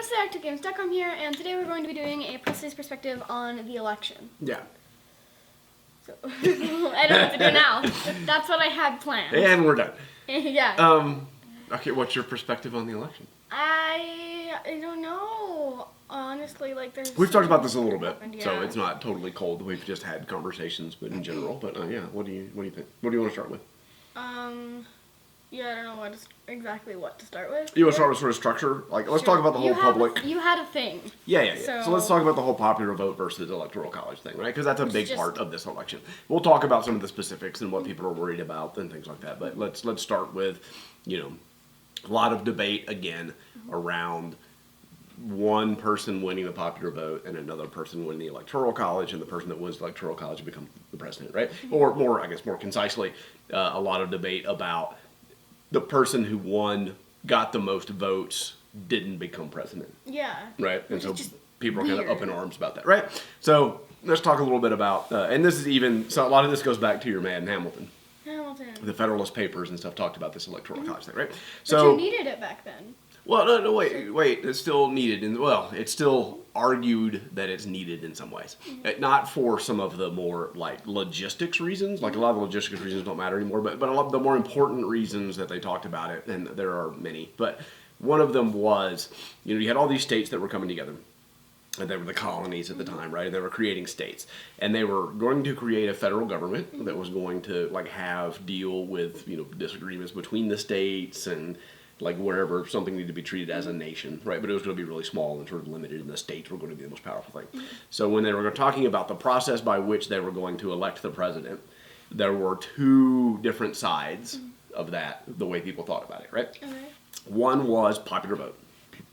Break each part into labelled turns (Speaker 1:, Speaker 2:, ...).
Speaker 1: is ArcticGames.com here, and today we're going to be doing a Presley's perspective on the election.
Speaker 2: Yeah.
Speaker 1: So, I don't know what to do now. That's what I had planned.
Speaker 2: And we're done.
Speaker 1: Yeah.
Speaker 2: Okay, what's your perspective on the election?
Speaker 1: I don't know. Honestly, there's...
Speaker 2: We've talked about this a little bit,
Speaker 1: yeah.
Speaker 2: so it's not totally cold. We've just had conversations, but in general. But yeah, what do you think? What do you want to start with?
Speaker 1: Yeah, I don't know exactly what to start with.
Speaker 2: You want to start with sort of structure? Let's talk about the whole public.
Speaker 1: You had a thing.
Speaker 2: Yeah. So let's talk about the whole popular vote versus electoral college thing, right? Because that's a big part of this election. We'll talk about some of the specifics and what people are worried about and things like that. But let's start with, a lot of debate again around one person winning the popular vote and another person winning the electoral college, and the person that wins the electoral college becomes the president, right? Or more concisely, a lot of debate about the person who got the most votes didn't become president.
Speaker 1: Yeah.
Speaker 2: Right? And so people are kind of up in arms about that, right?
Speaker 1: Yeah.
Speaker 2: So let's talk a little bit about, and this is so a lot of this goes back to your man Hamilton. The Federalist Papers and stuff talked about this electoral college thing, right?
Speaker 1: But you needed it back then.
Speaker 2: Well, no, wait. It's still needed, it's still argued that it's needed in some ways. Not for some of the more logistics reasons. A lot of the logistics reasons don't matter anymore, but a lot of the more important reasons that they talked about it, and there are many. But one of them was, you had all these states that were coming together. And they were the colonies at the time, right? And they were creating states. And they were going to create a federal government that was going to deal with, disagreements between the states and wherever something needed to be treated as a nation, right? But it was going to be really small and sort of limited, and the states were going to be the most powerful thing. So when they were talking about the process by which they were going to elect the president, there were two different sides of that, the way people thought about it, right? Okay. One was popular vote,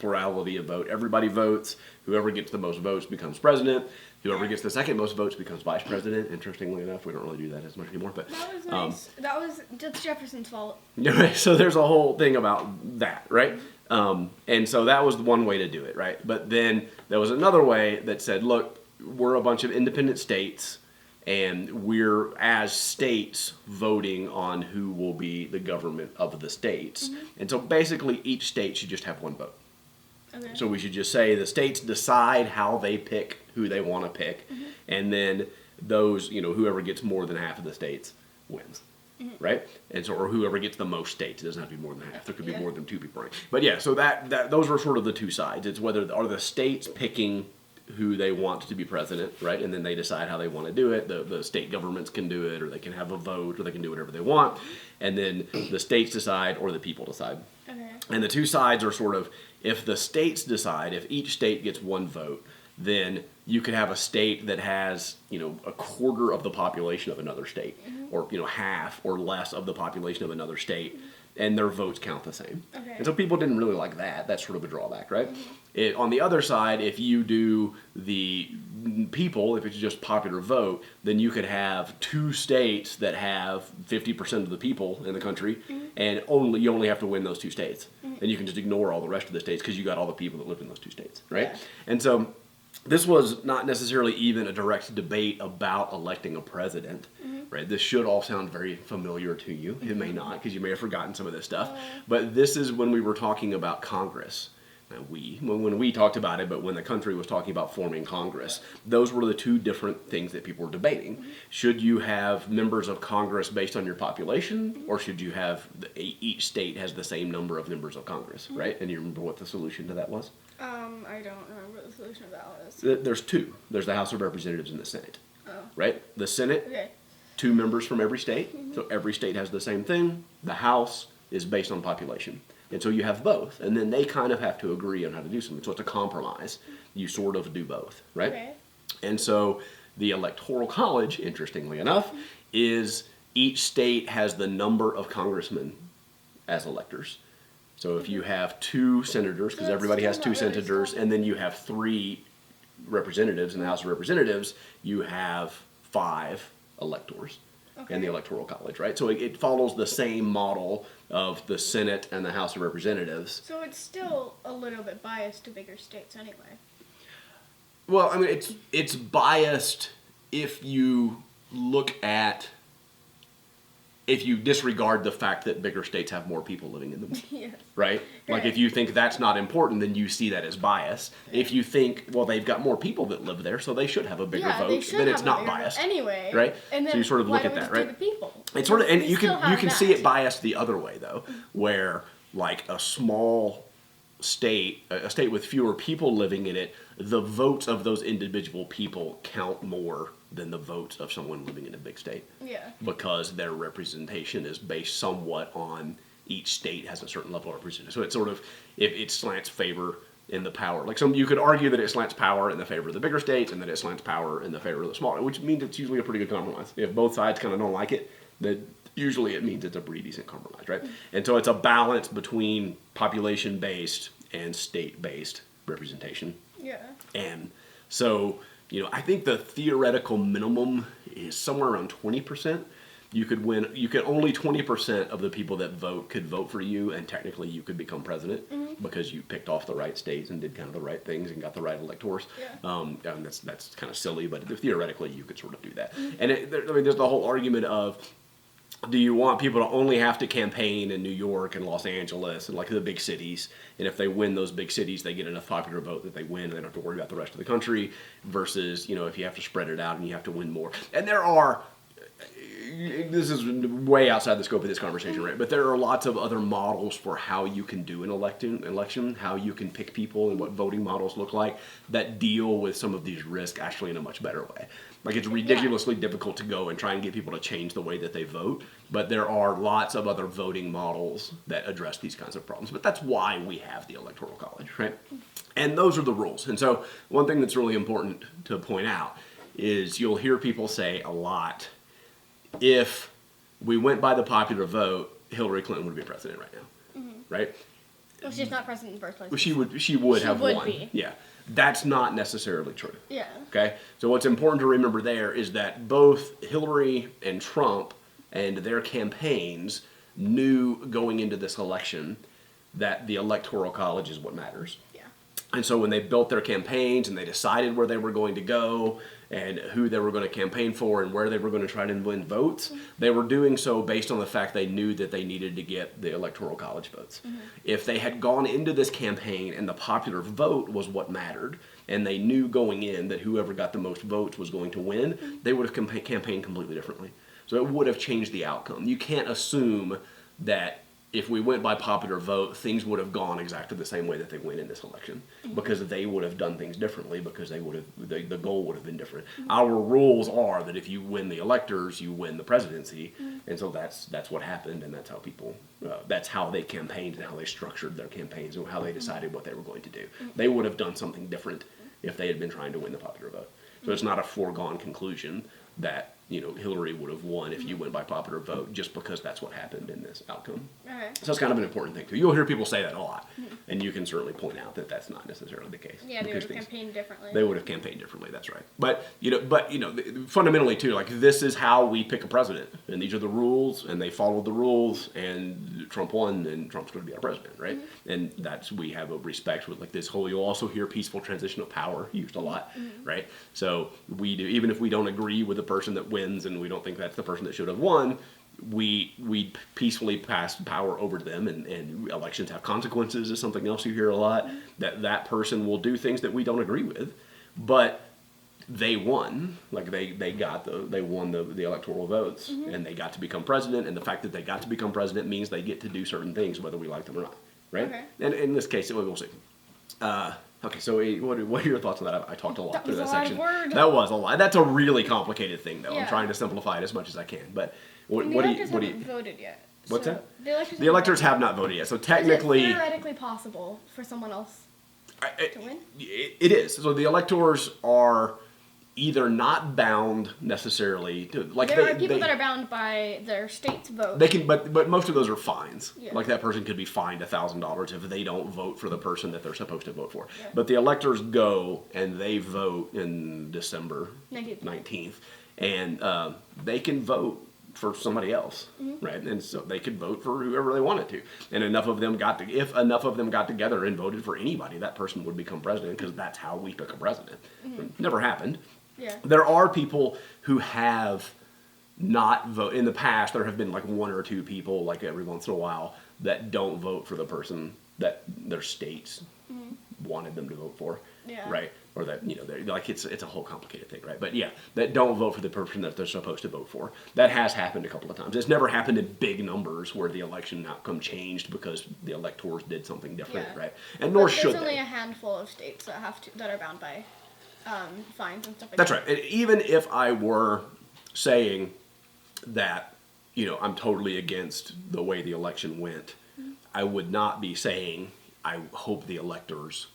Speaker 2: plurality of vote. Everybody votes. Whoever gets the most votes becomes president. Whoever gets the second most votes becomes vice president. Interestingly enough, we don't really do that as much anymore. But
Speaker 1: that was nice. That was just Jefferson's fault.
Speaker 2: So there's a whole thing about that, right? And so that was one way to do it, right? But then there was another way that said, look, we're a bunch of independent states, and we're, as states, voting on who will be the government of the states. And so basically each state should just have one vote. Okay. So we should just say the states decide how they pick who they want to pick, and then those, whoever gets more than half of the states wins, right? And so, or whoever gets the most states. It doesn't have to be more than half. There could be more than two people, right? But yeah, so that those were sort of the two sides. It's whether are the states picking who they want to be president, right? And then they decide how they want to do it. The state governments can do it, or they can have a vote, or they can do whatever they want. And then the states decide, or the people decide. Okay. And the two sides are sort of, if the states decide, if each state gets one vote, then you could have a state that has, a quarter of the population of another state, or, half or less of the population of another state, and their votes count the same. Okay. And so people didn't really like that. That's sort of a drawback, right? On the other side, if you do the people, if it's just popular vote, then you could have two states that have 50% of the people in the country, and you only have to win those two states. And you can just ignore all the rest of the states because you got all the people that live in those two states, right? Yeah. And so this was not necessarily even a direct debate about electing a president, right? This should all sound very familiar to you. It may not, because you may have forgotten some of this stuff. But this is when we were talking about Congress. Now when we talked about it, but when the country was talking about forming Congress, those were the two different things that people were debating. Should you have members of Congress based on your population, or should you have each state has the same number of members of Congress, right? And you remember what the solution to that was?
Speaker 1: I don't remember what the solution to that was.
Speaker 2: There's two. There's the House of Representatives and the Senate, right? The Senate, 2 members from every state, so every state has the same thing. The House is based on population. And so you have both, and then they kind of have to agree on how to do something. So it's a compromise. You sort of do both, right? Okay. And so the Electoral College, interestingly enough, is each state has the number of congressmen as electors. So if you have 2 senators, because everybody has 2 senators, and then you have 3 representatives in the House of Representatives, you have 5 electors. And the Electoral College, right? So it follows the same model of the Senate and the House of Representatives.
Speaker 1: So it's still a little bit biased to bigger states anyway.
Speaker 2: Well, I mean, it's biased if you look at if you disregard the fact that bigger states have more people living in them,
Speaker 1: Yes.
Speaker 2: right? Like if you think that's not important, then you see that as bias. If you think, well, they've got more people that live there, so they should have a bigger
Speaker 1: Yeah, they
Speaker 2: vote,
Speaker 1: should
Speaker 2: then
Speaker 1: have
Speaker 2: it's
Speaker 1: a
Speaker 2: not
Speaker 1: bigger vote
Speaker 2: biased,
Speaker 1: anyway.
Speaker 2: right?
Speaker 1: And then
Speaker 2: So you sort of
Speaker 1: why
Speaker 2: look at
Speaker 1: don't we
Speaker 2: that,
Speaker 1: just do
Speaker 2: right?
Speaker 1: the people?
Speaker 2: It's sort of, and
Speaker 1: We
Speaker 2: you
Speaker 1: still
Speaker 2: can
Speaker 1: have
Speaker 2: see
Speaker 1: that.
Speaker 2: it biased the other way though, where like a small state, a state with fewer people living in it, the votes of those individual people count more than the votes of someone living in a big state.
Speaker 1: Yeah.
Speaker 2: Because their representation is based somewhat on each state has a certain level of representation. So it's sort of, if it slants favor in the power. Like you could argue that it slants power in the favor of the bigger states and that it slants power in the favor of the smaller, which means it's usually a pretty good compromise. If both sides kind of don't like it, then usually it means it's a pretty decent compromise, right? And so it's a balance between population-based and state-based representation.
Speaker 1: Yeah.
Speaker 2: And so, I think the theoretical minimum is somewhere around 20%. You could only 20% of the people that vote could vote for you, and technically you could become president because you picked off the right states and did kind of the right things and got the right electors.
Speaker 1: Yeah.
Speaker 2: And that's kind of silly, but theoretically you could sort of do that. And there's the whole argument of, do you want people to only have to campaign in New York and Los Angeles and like the big cities, and if they win those big cities, they get enough popular vote that they win and they don't have to worry about the rest of the country, versus, if you have to spread it out and you have to win more. And this is way outside the scope of this conversation, right? But there are lots of other models for how you can do an election, how you can pick people and what voting models look like that deal with some of these risks actually in a much better way. Like it's ridiculously difficult to go and try and get people to change the way that they vote, but there are lots of other voting models that address these kinds of problems. But that's why we have the Electoral College, right? And those are the rules. And so one thing that's really important to point out is you'll hear people say a lot, if we went by the popular vote, Hillary Clinton would be president right now, right?
Speaker 1: Well, she's not president in the first place.
Speaker 2: Well, she would have
Speaker 1: would
Speaker 2: won.
Speaker 1: be.
Speaker 2: Yeah. That's not necessarily true.
Speaker 1: Yeah.
Speaker 2: Okay? So what's important to remember there is that both Hillary and Trump and their campaigns knew going into this election that the Electoral College is what matters.
Speaker 1: Yeah.
Speaker 2: And so when they built their campaigns and they decided where they were going to go and who they were going to campaign for and where they were going to try to win votes, they were doing so based on the fact they knew that they needed to get the Electoral College votes. If they had gone into this campaign and the popular vote was what mattered, and they knew going in that whoever got the most votes was going to win, they would have campaigned completely differently. So it would have changed the outcome. You can't assume that if we went by popular vote, things would have gone exactly the same way that they went in this election, because they would have done things differently, because the goal would have been different. Our rules are that if you win the electors, you win the presidency, and so that's what happened, and that's how people, that's how they campaigned and how they structured their campaigns and how they decided what they were going to do. They would have done something different if they had been trying to win the popular vote. So it's not a foregone conclusion that Hillary would have won if you went by popular vote, just because that's what happened in this outcome.
Speaker 1: Okay.
Speaker 2: So it's kind of an important thing too. You'll hear people say that a lot, and you can certainly point out that that's not necessarily the case.
Speaker 1: Yeah, they would have campaigned differently.
Speaker 2: They would have campaigned differently. That's right. But fundamentally too, like this is how we pick a president, and these are the rules, and they followed the rules, and Trump won, and Trump's going to be our president, right? And we have a respect with like this whole. You'll also hear peaceful transition of power used a lot, right? So we do, even if we don't agree with the person that wins, and we don't think that's the person that should have won, we peacefully pass power over to them, and elections have consequences is something else you hear a lot, that person will do things that we don't agree with, but they won, like they won the electoral votes, and they got to become president, and the fact that they got to become president means they get to do certain things whether we like them or not, right? Okay. And in this case, we'll see. Okay, so what are your thoughts on that? I talked a lot through that section. That was a lot. That's a really complicated thing, though. Yeah. I'm trying to simplify it as much as I can. But what do you
Speaker 1: voted yet?
Speaker 2: What's that? The electors have not voted yet. So technically,
Speaker 1: is it theoretically possible for someone else to win?
Speaker 2: It is. So the electors are either not bound necessarily to like
Speaker 1: there are people that are bound by their state's vote.
Speaker 2: They can, but most of those are fines.
Speaker 1: Yeah.
Speaker 2: Like that person could be fined $1,000 if they don't vote for the person that they're supposed to vote for. Yeah. But the electors go and they vote in December 19th, and they can vote for somebody else, right? And so they could vote for whoever they wanted to. And if enough of them got together and voted for anybody, that person would become president, because that's how we pick a president. Never happened.
Speaker 1: Yeah.
Speaker 2: There are people who have not vote. In the past, there have been like one or two people, like every once in a while, that don't vote for the person that their states wanted them to vote for,
Speaker 1: Yeah.
Speaker 2: right? Or that, they're like, it's a whole complicated thing, right? But yeah, that don't vote for the person that they're supposed to vote for. That has happened a couple of times. It's never happened in big numbers where the election outcome changed because the electors did something different,
Speaker 1: Yeah.
Speaker 2: right? And nor
Speaker 1: But
Speaker 2: should
Speaker 1: there's only
Speaker 2: they.
Speaker 1: a handful of states that are bound by fines and stuff like
Speaker 2: That's
Speaker 1: that.
Speaker 2: right. And even if I were saying that, I'm totally against the way the election went, I would not be saying I hope the electors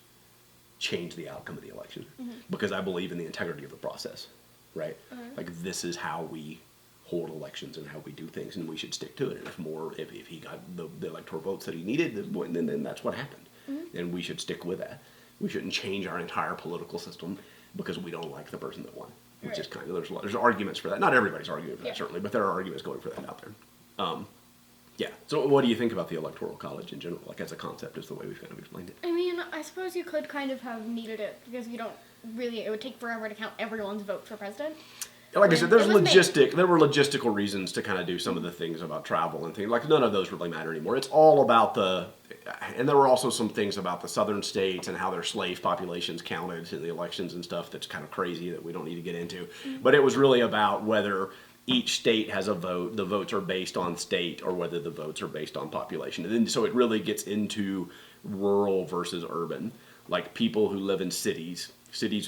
Speaker 2: change the outcome of the election because I believe in the integrity of the process, right? Like this is how we hold elections and how we do things, and we should stick to it. And if he got the electoral votes that he needed, then that's what happened, and we should stick with that. We shouldn't change our entire political system because we don't like the person that won. Which is kind of there's arguments for that. Not everybody's arguing for that certainly, but there are arguments going for that out there. Yeah. So what do you think about the Electoral College in general? Like as a concept is the way we've kind of explained it.
Speaker 1: I mean, I suppose you could kind of have needed it because you don't really. It would take forever to count everyone's vote for president.
Speaker 2: Like I said, there were
Speaker 1: It was
Speaker 2: logistical reasons to kind of do some of the things about travel and things. Like none of those really matter anymore. It's all about and there were also some things about the southern states and how their slave populations counted in the elections and stuff that's kind of crazy that we don't need to get into. But it was really about whether each state has a vote, the votes are based on state, or whether the votes are based on population. And then so it really gets into rural versus urban. Like people who live in cities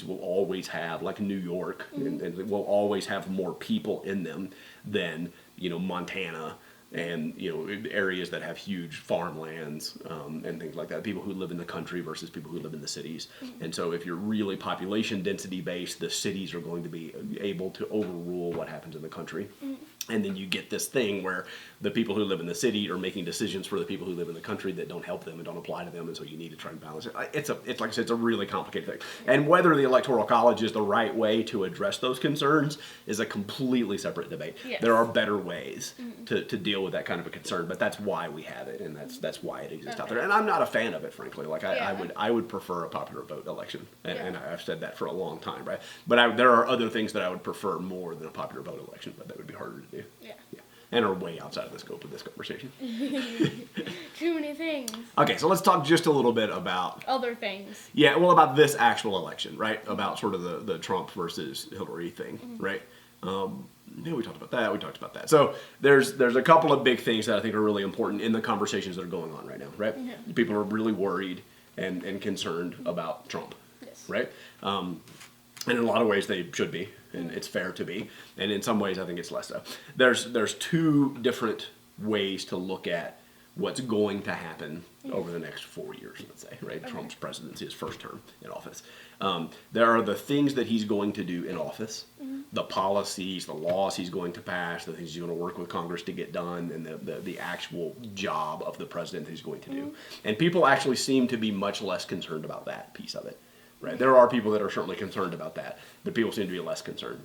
Speaker 2: will always have, like New York, and will always have more people in them than, Montana and, areas that have huge farmlands and things like that. People who live in the country versus people who live in the cities. And so if you're really population density based, the cities are going to be able to overrule what happens in the country. And then you get this thing where the people who live in the city are making decisions for the people who live in the country that don't help them and don't apply to them, and so you need to try and balance it. It's like I said, it's a really complicated thing. And whether the Electoral College is the right way to address those concerns is a completely separate debate.
Speaker 1: Yes.
Speaker 2: There are better ways to deal with that kind of a concern, but that's why we have it, and that's why it exists out there. And I'm not a fan of it, frankly. Like I would prefer a popular vote election, and I've said that for a long time, right? But there are other things that I would prefer more than a popular vote election, but that would be harder to do.
Speaker 1: Yeah.
Speaker 2: And are way outside of the scope of this conversation.
Speaker 1: Too many things.
Speaker 2: Okay, so let's talk just a little bit about
Speaker 1: Other things.
Speaker 2: Yeah, well, about this actual election, right? About sort of the Trump versus Hillary thing, right? Yeah, we talked about that. So there's a couple of big things that I think are really important in the conversations that are going on right now, right? People are really worried and concerned about Trump, right? And in a lot of ways they should be, and it's fair to be, and in some ways I think it's less so. There's two different ways to look at what's going to happen over the next 4 years, let's say, right? Okay. Trump's presidency, his first term in office. There are the things that he's going to do in office, the policies, the laws he's going to pass, the things he's going to work with Congress to get done, and the actual job of the president that he's going to do. And people actually seem to be much less concerned about that piece of it. Right? There are people that are certainly concerned about that, but people seem to be less concerned.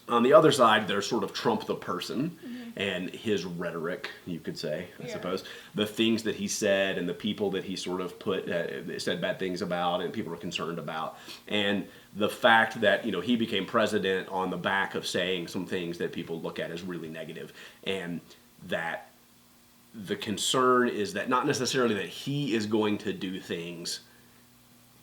Speaker 2: On the other side, there's sort of Trump the person and his rhetoric, you could say, I suppose. The things that he said and the people that he sort of said bad things about and people are concerned about. And the fact that, he became president on the back of saying some things that people look at as really negative. And that the concern is that not necessarily that he is going to do things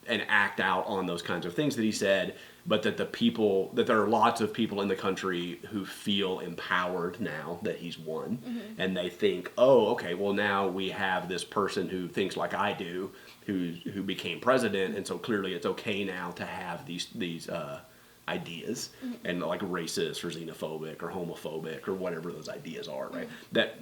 Speaker 2: and act out on those kinds of things that he said, but that there are lots of people in the country who feel empowered now that he's won, and they think, oh, okay, well now we have this person who thinks like I do, who became president, and so clearly it's okay now to have these ideas, and like racist or xenophobic or homophobic or whatever those ideas are, right? That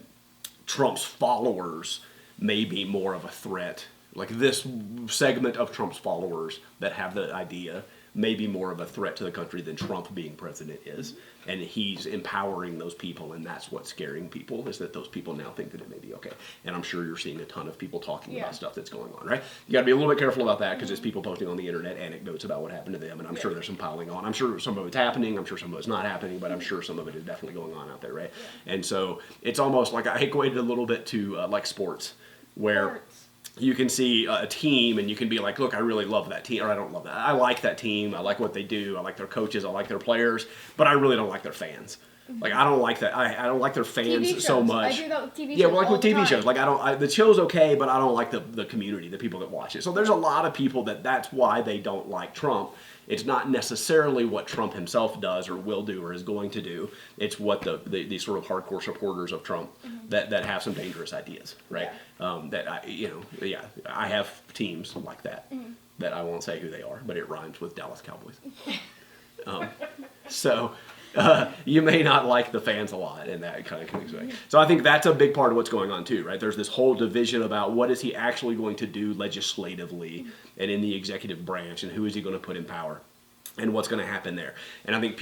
Speaker 2: Trump's followers may be more of a threat. Like this segment of Trump's followers that have the idea may be more of a threat to the country than Trump being president is. And he's empowering those people, and that's what's scaring people, is that those people now think that it may be okay. And I'm sure you're seeing a ton of people talking about stuff that's going on, right? You got to be a little bit careful about that because it's people posting on the internet anecdotes about what happened to them, and I'm sure there's some piling on. I'm sure some of it's happening, I'm sure some of it's not happening, but I'm sure some of it is definitely going on out there, right? And so it's almost like I equate it a little bit to like sports, where you can see a team and you can be like, look, I really love that team, or I don't love that. I like that team. I like what they do. I like their coaches. I like their players, but I really don't like their fans. Like I don't like that. I don't like their fans
Speaker 1: TV
Speaker 2: so
Speaker 1: shows.
Speaker 2: much.
Speaker 1: I do that with TV shows.
Speaker 2: Yeah, well, like
Speaker 1: all
Speaker 2: with
Speaker 1: the
Speaker 2: TV
Speaker 1: time.
Speaker 2: shows, like the show's okay, but I don't like the community, the people that watch it. So there's a lot of people that's why they don't like Trump. It's not necessarily what Trump himself does or will do or is going to do. It's what these sort of hardcore supporters of Trump that have some dangerous ideas, right?
Speaker 1: Yeah.
Speaker 2: I have teams like that that I won't say who they are, but it rhymes with Dallas Cowboys. So you may not like the fans a lot in that kind of way. So I think that's a big part of what's going on too, right? There's this whole division about what is he actually going to do legislatively and in the executive branch, and who is he going to put in power, and what's going to happen there. And I think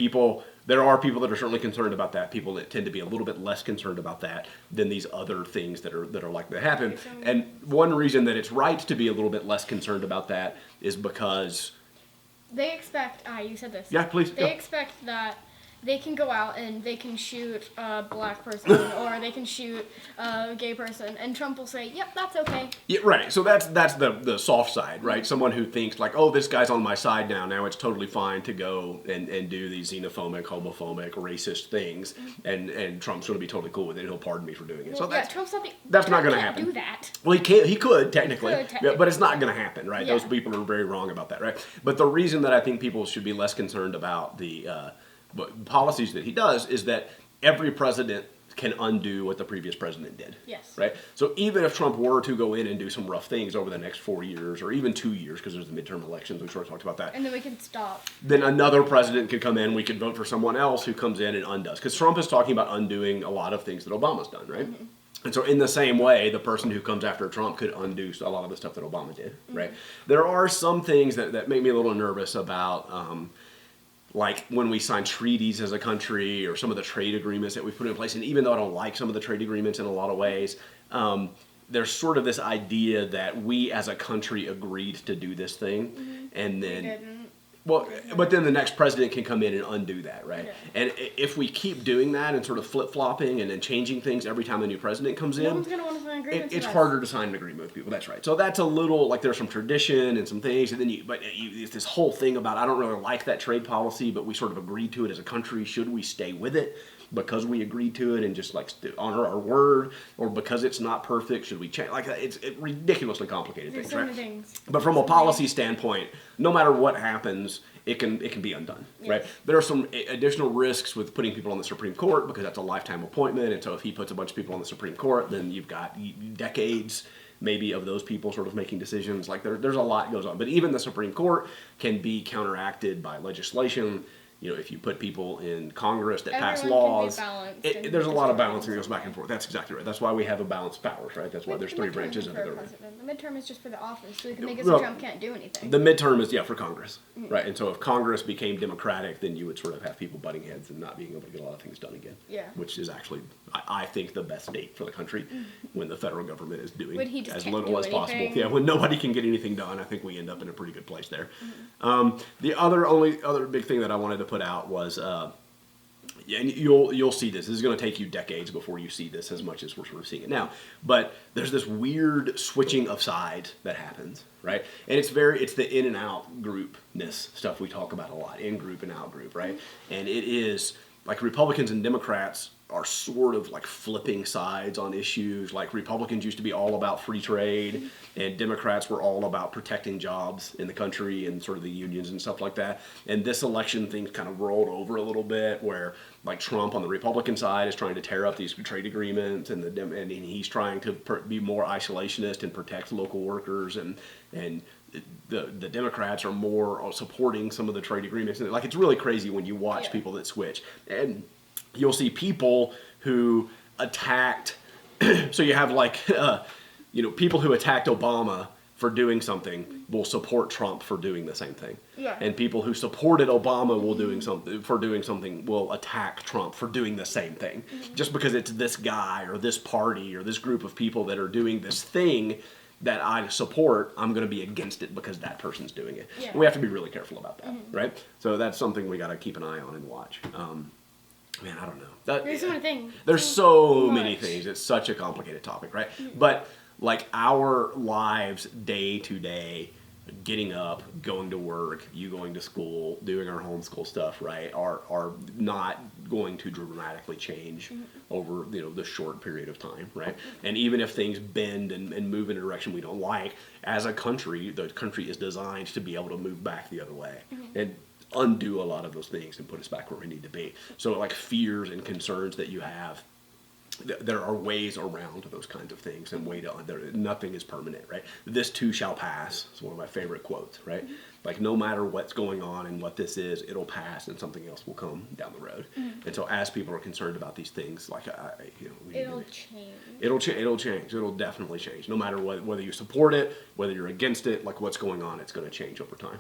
Speaker 2: there are people that are certainly concerned about that. People that tend to be a little bit less concerned about that than these other things that are likely to happen. And one reason that it's right to be a little bit less concerned about that is because
Speaker 1: they expect. You said this.
Speaker 2: Yeah, please.
Speaker 1: They expect that they can go out and they can shoot a black person or they can shoot a gay person, and Trump will say, "Yep, that's okay."
Speaker 2: Yeah, right. So that's the soft side, right? Someone who thinks like, "Oh, this guy's on my side now. Now it's totally fine to go and do these xenophobic, homophobic, racist things, and Trump's going to be totally cool with it. He'll pardon me for doing it."
Speaker 1: Well,
Speaker 2: So
Speaker 1: Trump's not
Speaker 2: that's not going to
Speaker 1: can't
Speaker 2: happen.
Speaker 1: Do that.
Speaker 2: Well, he could technically,
Speaker 1: Technically.
Speaker 2: but it's not going to happen, right?
Speaker 1: Yeah.
Speaker 2: Those people are very wrong about that, right? But the reason that I think people should be less concerned about the policies that he does is that every president can undo what the previous president did.
Speaker 1: Yes.
Speaker 2: Right? So even if Trump were to go in and do some rough things over the next 4 years or even 2 years, because there's the midterm elections, we sort of talked about that.
Speaker 1: And then we can stop.
Speaker 2: Then another president could come in, we could vote for someone else who comes in and undoes. Because Trump is talking about undoing a lot of things that Obama's done, right? Mm-hmm. And so in the same way, the person who comes after Trump could undo a lot of the stuff that Obama did, right? There are some things that make me a little nervous about like when we sign treaties as a country or some of the trade agreements that we put in place. And even though I don't like some of the trade agreements in a lot of ways, there's sort of this idea that we as a country agreed to do this thing. And then, but then the next president can come in and undo that, right? Yeah. And if we keep doing that and sort of flip-flopping and then changing things every time a new president comes in,
Speaker 1: no one's going to want to sign agreements
Speaker 2: it's harder to sign an agreement with people. That's right. So that's a little, like there's some tradition and some things, and then it's this whole thing about I don't really like that trade policy, but we sort of agreed to it as a country. Should we stay with it because we agreed to it and just like honor our word, or because it's not perfect, should we change? Like it's ridiculously complicated things, right? Things. But from a policy standpoint, no matter what happens, it can be undone, yes. Right? There are some additional risks with putting people on the Supreme Court because that's a lifetime appointment, and so if he puts a bunch of people on the Supreme Court, then you've got decades maybe of those people sort of making decisions. Like there's a lot goes on, but even the Supreme Court can be counteracted by legislation. You know, if you put people in Congress that pass laws, there's a lot of balancing that goes back and forth. That's exactly right. That's why we have a balanced powers, right? That's why there's three branches under the government.
Speaker 1: The midterm is just for the office, so we can make it so Trump can't do anything.
Speaker 2: The midterm is, for Congress, right? And so if Congress became Democratic, then you would sort of have people butting heads and not being able to get a lot of things done again. Yeah. Which is actually, I think, the best state for the country when the federal government is doing as little as possible. Yeah, when nobody can get anything done, I think we end up in a pretty good place there. The other big thing that I wanted to put out was, and you'll see this. This is going to take you decades before you see this as much as we're sort of seeing it now. But there's this weird switching of sides that happens, right? And it's the in and out groupness stuff we talk about a lot, in group and out group, right? And it is like Republicans and Democrats are sort of like flipping sides on issues. Like Republicans used to be all about free trade, and Democrats were all about protecting jobs in the country and sort of the unions and stuff like that. And this election things kind of rolled over a little bit, where like Trump on the Republican side is trying to tear up these trade agreements, and he's trying to be more isolationist and protect local workers, and the Democrats are more supporting some of the trade agreements. Like it's really crazy when you watch people that switch. And you'll see people who attacked, so you have like, people who attacked Obama for doing something will support Trump for doing the same thing. Yeah. And people who supported Obama doing something will attack Trump for doing the same thing. Mm-hmm. Just because it's this guy or this party or this group of people that are doing this thing that I support, I'm going to be against it because that person's doing it. Yeah. And we have to be really careful about that, right? So that's something we got to keep an eye on and watch. Man, I don't know.
Speaker 1: There's so many things.
Speaker 2: There's so many things. It's such a complicated topic, right? Mm-hmm. But like our lives day to day getting up, going to work, you going to school, doing our homeschool stuff, right, are not going to dramatically change over the short period of time, right? And even if things bend and move in a direction we don't like, as a country, the country is designed to be able to move back the other way and undo a lot of those things and put us back where we need to be. So like fears and concerns that you have, there are ways around those kinds of things and nothing is permanent, right? This too shall pass. It's one of my favorite quotes, right? Like no matter what's going on and what this is, it'll pass and something else will come down the road. And so as people are concerned about these things, like
Speaker 1: It'll change.
Speaker 2: It'll change. It'll definitely change. No matter whether you support it, whether you're against it, like what's going on, it's going to change over time.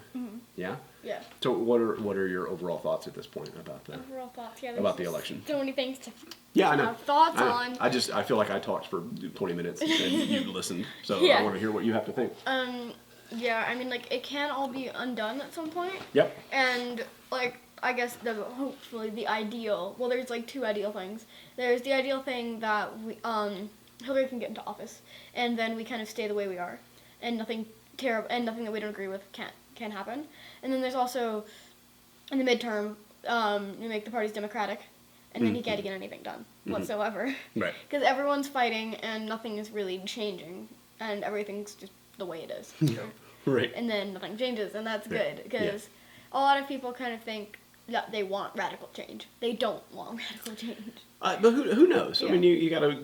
Speaker 2: Yeah.
Speaker 1: Yeah.
Speaker 2: So what are your overall thoughts at this point about
Speaker 1: Overall thoughts, yeah.
Speaker 2: about the election?
Speaker 1: So many things to
Speaker 2: Yeah, I know.
Speaker 1: have thoughts
Speaker 2: I know.
Speaker 1: on.
Speaker 2: I feel like I talked for 20 minutes and you listened, so
Speaker 1: Yeah.
Speaker 2: I want to hear what you have to think.
Speaker 1: Yeah, I mean, like, it can all be undone at some point.
Speaker 2: Yep.
Speaker 1: And, like, I guess hopefully the ideal, well, there's, like, two ideal things. There's the ideal thing that Hillary can get into office, and then we kind of stay the way we are, and nothing terrible, and nothing that we don't agree with can happen. And then there's also, in the midterm, you make the parties democratic, and then he can't get anything done whatsoever.
Speaker 2: Right.
Speaker 1: Because everyone's fighting, and nothing is really changing, and everything's just the way it is.
Speaker 2: Right.
Speaker 1: And then nothing changes, and that's
Speaker 2: Yeah.
Speaker 1: good, because a lot of people kind of think that they want radical change. They don't want radical change.
Speaker 2: But who knows?
Speaker 1: Yeah.
Speaker 2: I mean, you got to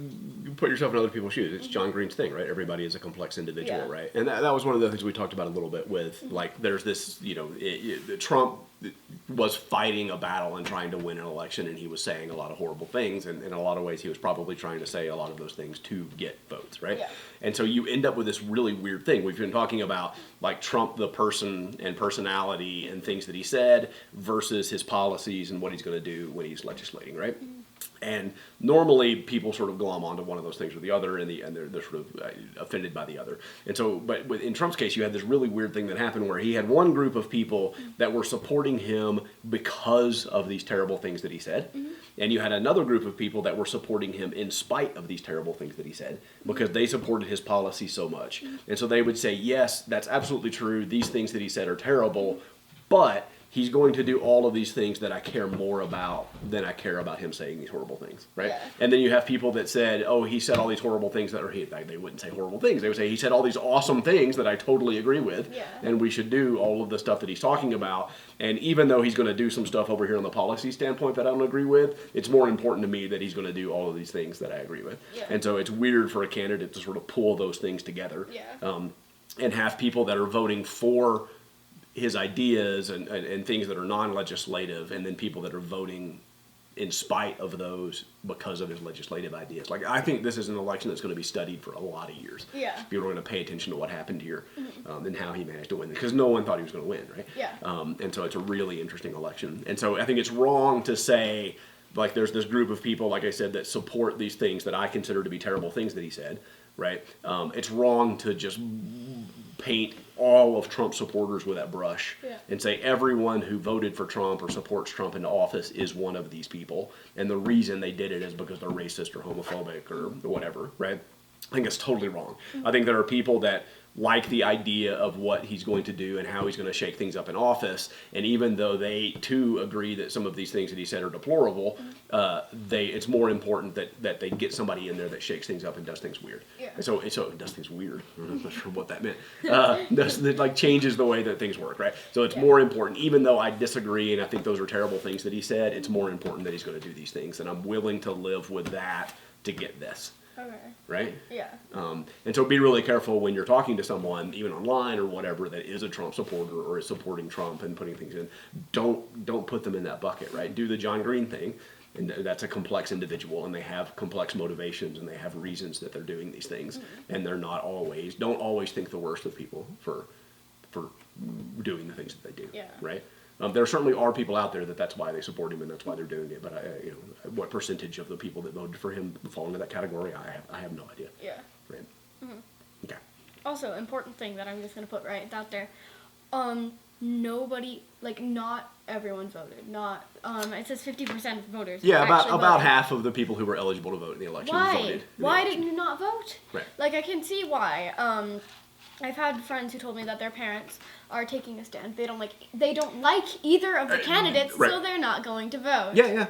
Speaker 2: put yourself in other people's shoes. It's John Green's thing, right? Everybody is a complex individual,
Speaker 1: Yeah.
Speaker 2: right? And that was one of the things we talked about a little bit with, like, there's this, Trump was fighting a battle and trying to win an election, and he was saying a lot of horrible things, and in a lot of ways he was probably trying to say a lot of those things to get votes, right?
Speaker 1: Yeah.
Speaker 2: And so you end up with this really weird thing. We've been talking about, like, Trump the person and personality and things that he said versus his policies and what he's going to do when he's legislating, right? And normally people sort of glom onto one of those things or the other, and they're sort of offended by the other. And so, but in Trump's case, you had this really weird thing that happened where he had one group of people that were supporting him because of these terrible things that he said, and you had another group of people that were supporting him in spite of these terrible things that he said because they supported his policy so much. And so they would say, yes, that's absolutely true. These things that he said are terrible, but he's going to do all of these things that I care more about than I care about him saying these horrible things, right?
Speaker 1: Yeah.
Speaker 2: And then you have people that said, oh, he said all these horrible things they wouldn't say horrible things. They would say he said all these awesome things that I totally agree with,
Speaker 1: Yeah.
Speaker 2: and we should do all of the stuff that he's talking about. And even though he's going to do some stuff over here on the policy standpoint that I don't agree with, it's more important to me that he's going to do all of these things that I agree with.
Speaker 1: Yeah.
Speaker 2: And so it's weird for a candidate to sort of pull those things together,
Speaker 1: Yeah.
Speaker 2: and have people that are voting for his ideas and things that are non-legislative, and then people that are voting in spite of those because of his legislative ideas. Like, I think this is an election that's going to be studied for a lot of years.
Speaker 1: Yeah.
Speaker 2: People are going to pay attention to what happened here, and how he managed to win, because no one thought he was going to win, right?
Speaker 1: Yeah.
Speaker 2: And so it's a really interesting election. And so I think it's wrong to say, like, there's this group of people, like I said, that support these things that I consider to be terrible things that he said, right? It's wrong to just paint all of Trump supporters with that brush,
Speaker 1: Yeah.
Speaker 2: and say everyone who voted for Trump or supports Trump into office is one of these people, and the reason they did it is because they're racist or homophobic or whatever, right? I think it's totally wrong. I think there are people that like the idea of what he's going to do and how he's going to shake things up in office, and even though they too agree that some of these things that he said are deplorable, it's more important that they get somebody in there that shakes things up and does things weird.
Speaker 1: Yeah.
Speaker 2: And so it does things weird. I'm not sure what that meant. That like changes the way that things work, right? So it's more important, even though I disagree and I think those are terrible things that he said, it's more important that he's going to do these things, and I'm willing to live with that to get this.
Speaker 1: Okay.
Speaker 2: Right?
Speaker 1: Yeah.
Speaker 2: And so be really careful when you're talking to someone, even online or whatever, that is a Trump supporter or is supporting Trump and putting things in. Don't put them in that bucket, right? Do the John Green thing, and that's a complex individual, and they have complex motivations, and they have reasons that they're doing these things, and they're not always. Don't always think the worst of people for doing the things that they do.
Speaker 1: Yeah.
Speaker 2: Right? There certainly are people out there that's why they support him and that's why they're doing it. But what percentage of the people that voted for him fall into that category? I have no idea.
Speaker 1: Yeah.
Speaker 2: Right. Okay.
Speaker 1: Also, important thing that I'm just gonna put right out there. Nobody, like, not everyone voted. Not, it says 50% of voters.
Speaker 2: Yeah,
Speaker 1: actually
Speaker 2: about
Speaker 1: voted.
Speaker 2: half of the people who were eligible to vote in the election
Speaker 1: Why?
Speaker 2: voted.
Speaker 1: Why didn't you not vote?
Speaker 2: Right.
Speaker 1: Like, I can see why. I've had friends who told me that their parents are taking a stand. They don't like either of the candidates,
Speaker 2: right.
Speaker 1: so they're not going to vote.
Speaker 2: Yeah.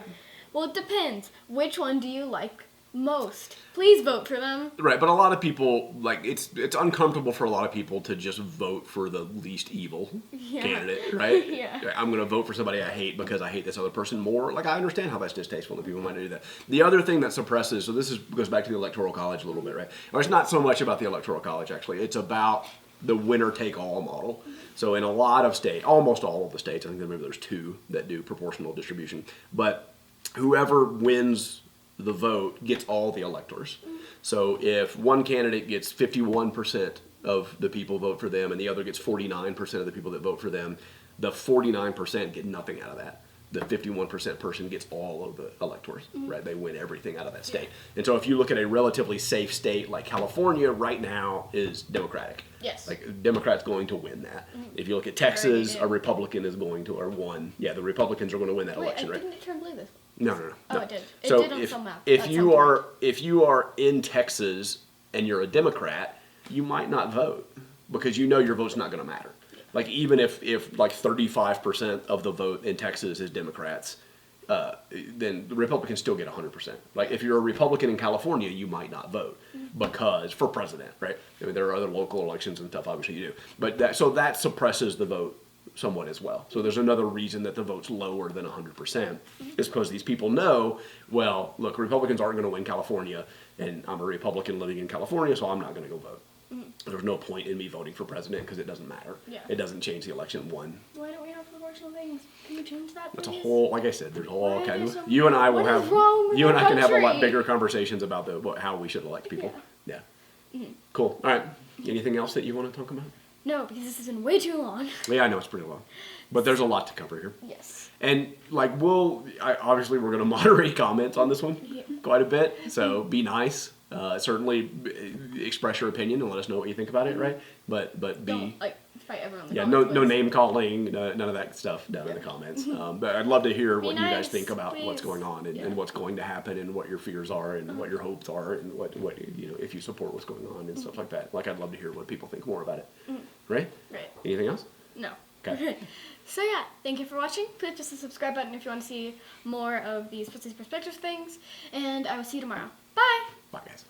Speaker 1: Well, it depends. Which one do you like most? Please vote for them.
Speaker 2: Right, but a lot of people, like, it's uncomfortable for a lot of people to just vote for the least evil candidate, right?
Speaker 1: Yeah.
Speaker 2: I'm going to vote for somebody I hate because I hate this other person more. Like, I understand how that's distasteful and people might do that. The other thing that suppresses, so goes back to the Electoral College a little bit, right? Or it's not so much about the Electoral College, actually. It's about the winner-take-all model. So in a lot of states, almost all of the states, I think maybe there's 2 that do proportional distribution, but whoever wins the vote gets all the electors. So if one candidate gets 51% of the people vote for them and the other gets 49% of the people that vote for them, the 49% get nothing out of that. The 51% person gets all of the electors, right? They win everything out of that state. And so if you look at a relatively safe state like California right now is Democratic.
Speaker 1: Yes.
Speaker 2: Like, Democrats going to win that. If you look at Texas, a Republican is going to, or won. Yeah, the Republicans are going to win that election, right?
Speaker 1: Didn't it turn blue this?
Speaker 2: No.
Speaker 1: Oh, it did. It
Speaker 2: So
Speaker 1: did on some map.
Speaker 2: if you are in Texas and you're a Democrat, you might not vote because you know your vote's not going to matter. Like, even if like 35% of the vote in Texas is Democrats, then the Republicans still get 100%. Like, if you're a Republican in California, you might not vote because for president, right? I mean, there are other local elections and stuff. Obviously, you do, but that suppresses the vote somewhat as well. So there's another reason that the vote's lower than 100% is because these people know, well, look, Republicans aren't going to win California, and I'm a Republican living in California, so I'm not going to go vote. There's no point in me voting for president because it doesn't matter.
Speaker 1: Yeah.
Speaker 2: It doesn't change the election one.
Speaker 1: Why don't we have proportional things? Can you change that, please?
Speaker 2: That's a whole, like I said, there's all
Speaker 1: Why
Speaker 2: kinds
Speaker 1: is
Speaker 2: of,
Speaker 1: it-
Speaker 2: you and I will
Speaker 1: what is
Speaker 2: have,
Speaker 1: wrong with
Speaker 2: you and
Speaker 1: our
Speaker 2: I can have a lot
Speaker 1: country?
Speaker 2: bigger conversations about how we should elect people. Yeah. Cool. All right. Anything else that you want to talk about?
Speaker 1: No, because this has been way too long.
Speaker 2: Yeah, I know it's pretty long, but there's a lot to cover here.
Speaker 1: Yes.
Speaker 2: And like obviously we're going to moderate comments on this one quite a bit, so be nice. Certainly express your opinion and let us know what you think about it, right? But be
Speaker 1: Don't fight everyone. In the
Speaker 2: no
Speaker 1: comments, please.
Speaker 2: name calling, none of that stuff down in the comments. But I'd love to hear what you guys
Speaker 1: nice,
Speaker 2: think about what's
Speaker 1: please.
Speaker 2: going on and what's going to happen and what your fears are and what your hopes are and what if you support what's going on and stuff like that. Like, I'd love to hear what people think more about it. Right?
Speaker 1: Right.
Speaker 2: Anything else?
Speaker 1: No.
Speaker 2: Okay.
Speaker 1: So yeah, thank you for watching. Click just the subscribe button if you want to see more of these Presley's Perspectives things, and I will see you tomorrow. Bye!
Speaker 2: Bye, guys.